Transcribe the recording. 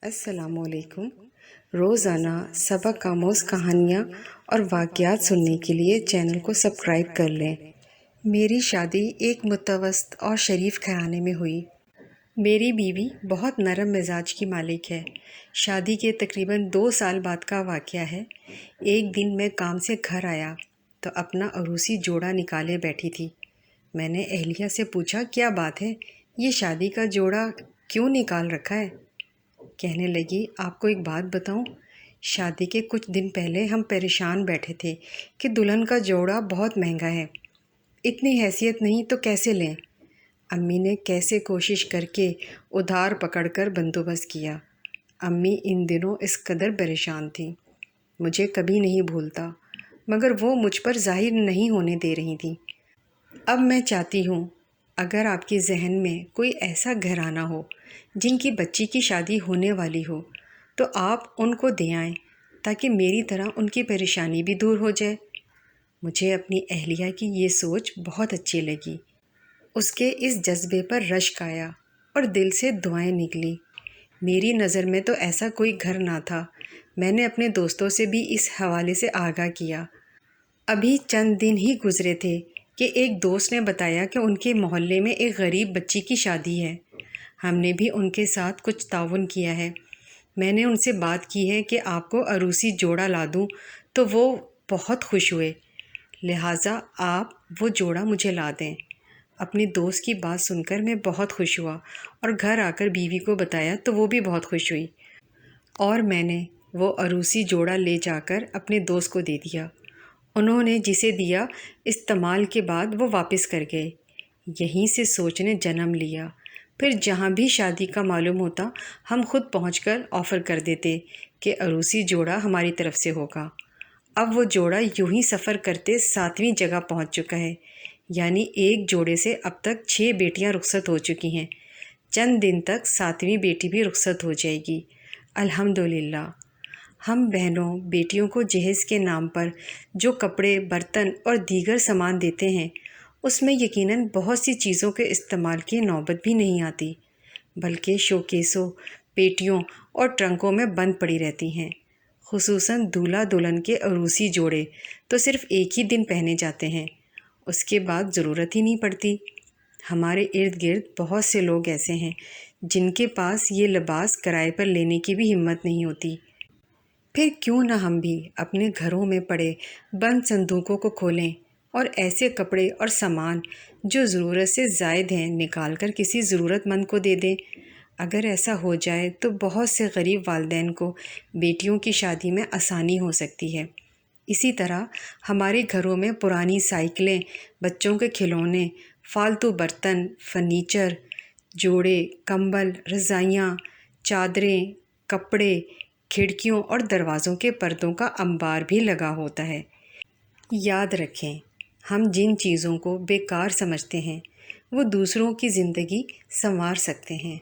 السلام علیکم۔ روزانہ سبق آموز کہانیاں اور واقعات سننے کے لیے چینل کو سبسکرائب کر لیں۔ میری شادی ایک متوسط اور شریف گھرانے میں ہوئی۔ میری بیوی بہت نرم مزاج کی مالک ہے۔ شادی کے تقریباً 2 سال بعد کا واقعہ ہے۔ ایک دن میں کام سے گھر آیا تو اپنا عروسی جوڑا نکالے بیٹھی تھی۔ میں نے اہلیہ سے پوچھا، کیا بات ہے، یہ شادی کا جوڑا کیوں نکال رکھا ہے؟ کہنے لگی، آپ کو ایک بات بتاؤں، شادی کے کچھ دن پہلے ہم پریشان بیٹھے تھے کہ دلہن کا جوڑا بہت مہنگا ہے، اتنی حیثیت نہیں تو کیسے لیں؟ امی نے کیسے کوشش کر کے ادھار پکڑ کر بندوبست کیا۔ امی ان دنوں اس قدر پریشان تھیں، مجھے کبھی نہیں بھولتا، مگر وہ مجھ پر ظاہر نہیں ہونے دے رہی تھیں۔ اب میں چاہتی ہوں اگر آپ کے ذہن میں کوئی ایسا گھرانہ ہو جن کی بچی کی شادی ہونے والی ہو تو آپ ان کو دے آئیں تاکہ میری طرح ان کی پریشانی بھی دور ہو جائے۔ مجھے اپنی اہلیہ کی یہ سوچ بہت اچھی لگی۔ اس کے اس جذبے پر رشک آیا اور دل سے دعائیں نکلی۔ میری نظر میں تو ایسا کوئی گھر نہ تھا۔ میں نے اپنے دوستوں سے بھی اس حوالے سے آگاہ کیا۔ ابھی چند دن ہی گزرے تھے کہ ایک دوست نے بتایا کہ ان کے محلے میں ایک غریب بچی کی شادی ہے۔ ہم نے بھی ان کے ساتھ کچھ تعاون کیا ہے۔ میں نے ان سے بات کی ہے کہ آپ کو عروسی جوڑا لا دوں تو وہ بہت خوش ہوئے، لہٰذا آپ وہ جوڑا مجھے لا دیں۔ اپنی دوست کی بات سن کر میں بہت خوش ہوا اور گھر آ کر بیوی کو بتایا تو وہ بھی بہت خوش ہوئی، اور میں نے وہ عروسی جوڑا لے جا کر اپنے دوست کو دے دیا۔ انہوں نے جسے دیا، استعمال کے بعد وہ واپس کر گئے۔ یہیں سے سوچ نے جنم لیا۔ پھر جہاں بھی شادی کا معلوم ہوتا ہم خود پہنچ کر آفر کر دیتے کہ عروسی جوڑا ہماری طرف سے ہوگا۔ اب وہ جوڑا یوں ہی سفر کرتے 7ویں جگہ پہنچ چکا ہے، یعنی ایک جوڑے سے اب تک 6 بیٹیاں رخصت ہو چکی ہیں۔ چند دن تک 7ویں بیٹی بھی رخصت ہو جائے گی، الحمدللہ۔ ہم بہنوں بیٹیوں کو جہیز کے نام پر جو کپڑے، برتن اور دیگر سامان دیتے ہیں، اس میں یقیناً بہت سی چیزوں کے استعمال کی نوبت بھی نہیں آتی، بلکہ شوکیسوں، پیٹیوں اور ٹرنکوں میں بند پڑی رہتی ہیں۔ خصوصاً دولہا دلہن کے عروسی جوڑے تو صرف ایک ہی دن پہنے جاتے ہیں، اس کے بعد ضرورت ہی نہیں پڑتی۔ ہمارے ارد گرد بہت سے لوگ ایسے ہیں جن کے پاس یہ لباس کرائے پر لینے کی بھی ہمت نہیں ہوتی۔ پھر کیوں نہ ہم بھی اپنے گھروں میں پڑے بند صندوقوں کو کھولیں اور ایسے کپڑے اور سامان جو ضرورت سے زائد ہیں نکال کر کسی ضرورت مند کو دے دیں۔ اگر ایسا ہو جائے تو بہت سے غریب والدین کو بیٹیوں کی شادی میں آسانی ہو سکتی ہے۔ اسی طرح ہمارے گھروں میں پرانی سائیکلیں، بچوں کے کھلونے، فالتو برتن، فرنیچر، جوڑے، کمبل، رضائیاں، چادریں، کپڑے، کھڑکیوں اور دروازوں کے پردوں کا انبار بھی لگا ہوتا ہے۔ یاد رکھیں، ہم جن چیزوں کو بیکار سمجھتے ہیں وہ دوسروں کی زندگی سنوار سکتے ہیں۔